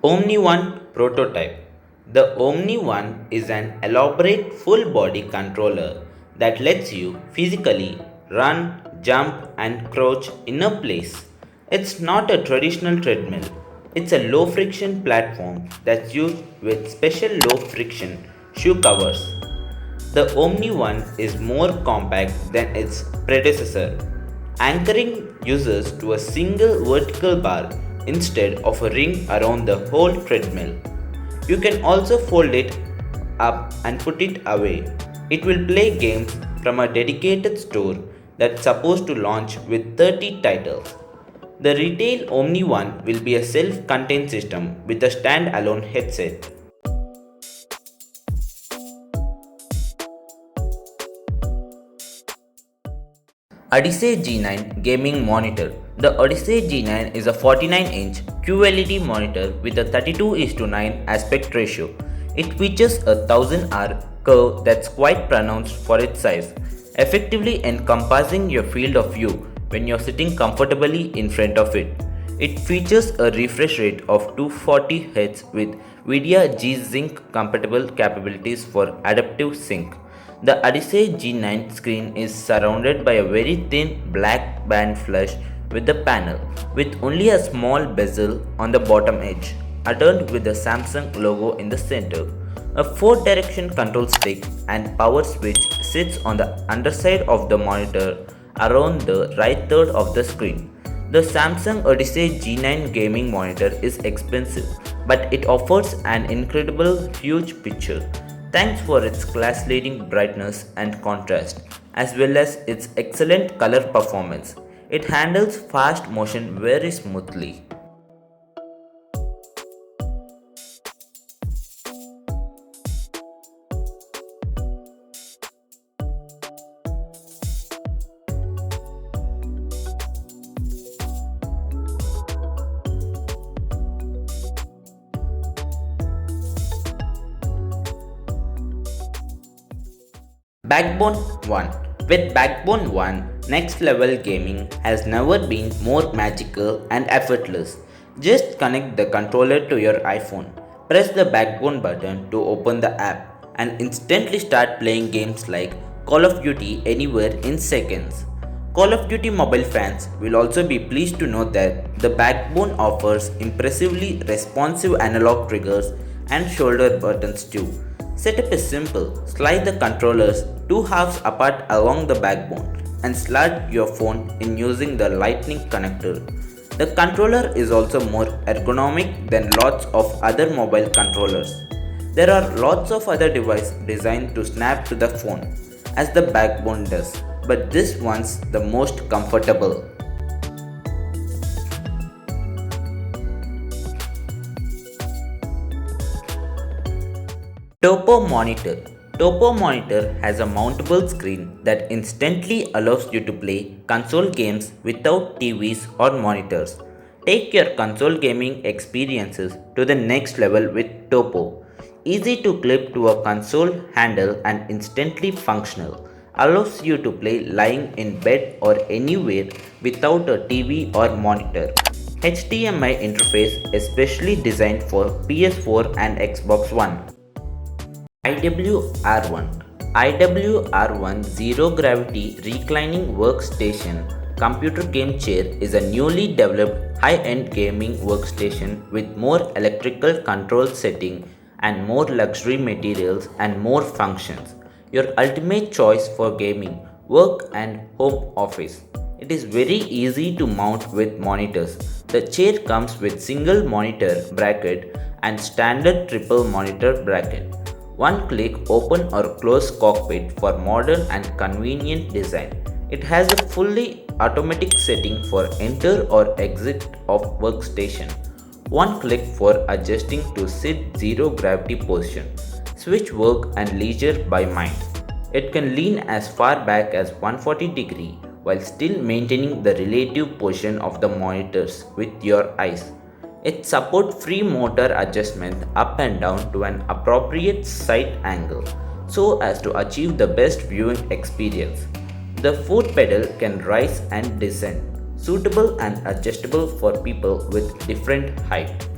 Omni One prototype. The Omni One is an elaborate full body controller that lets you physically run, jump, and crouch in a place. It's not a traditional treadmill, it's a low friction platform that's used with special low friction shoe covers. The Omni One is more compact than its predecessor, anchoring users to a single vertical bar instead of a ring around the whole treadmill. You can also fold it up and put it away. It will play games from a dedicated store that's supposed to launch with 30 titles. The retail Omni One will be a self contained system with a stand-alone headset. Odyssey G9 Gaming Monitor. The Odyssey G9 is a 49-inch QLED monitor with a 32:9 aspect ratio. It features a 1000R curve that's quite pronounced for its size, effectively encompassing your field of view when you're sitting comfortably in front of it. It features a refresh rate of 240Hz with VIDIA G-Sync compatible capabilities for adaptive sync. The Odyssey G9 screen is surrounded by a very thin black band flush with the panel, with only a small bezel on the bottom edge, adorned with the Samsung logo in the center. A 4-direction control stick and power switch sits on the underside of the monitor around the right third of the screen. The Samsung Odyssey G9 gaming monitor is expensive, but it offers an incredible huge picture thanks for its class-leading brightness and contrast, as well as its excellent color performance. It handles fast motion very smoothly. Backbone 1. With Backbone 1, next level gaming has never been more magical and effortless. Just connect the controller to your iPhone, press the Backbone button to open the app, and instantly start playing games like Call of Duty anywhere in seconds. Call of Duty mobile fans will also be pleased to know that the Backbone offers impressively responsive analog triggers and shoulder buttons too. Setup is simple. Slide the controllers two halves apart along the backbone and slot your phone in using the lightning connector. The controller is also more ergonomic than lots of other mobile controllers. There are lots of other devices designed to snap to the phone, as the backbone does, but this one's the most comfortable. Topo Monitor. Topo Monitor has a mountable screen that instantly allows you to play console games without TVs or monitors. Take your console gaming experiences to the next level with Topo. Easy to clip to a console handle and instantly functional. Allows you to play lying in bed or anywhere without a TV or monitor. HDMI interface especially designed for PS4 and Xbox One. IWR1. IWR1 Zero Gravity Reclining Workstation Computer Game Chair is a newly developed high-end gaming workstation with more electrical control setting and more luxury materials and more functions. Your ultimate choice for gaming, work and home office. It is very easy to mount with monitors. The chair comes with single monitor bracket and standard triple monitor bracket. One click open or close cockpit for modern and convenient design. It has a fully automatic setting for enter or exit of workstation. One click for adjusting to sit zero gravity position. Switch work and leisure by mind. It can lean as far back as 140 degree while still maintaining the relative position of the monitors with your eyes. It supports free motor adjustment up and down to an appropriate sight angle so as to achieve the best viewing experience. The foot pedal can rise and descend, suitable and adjustable for people with different height.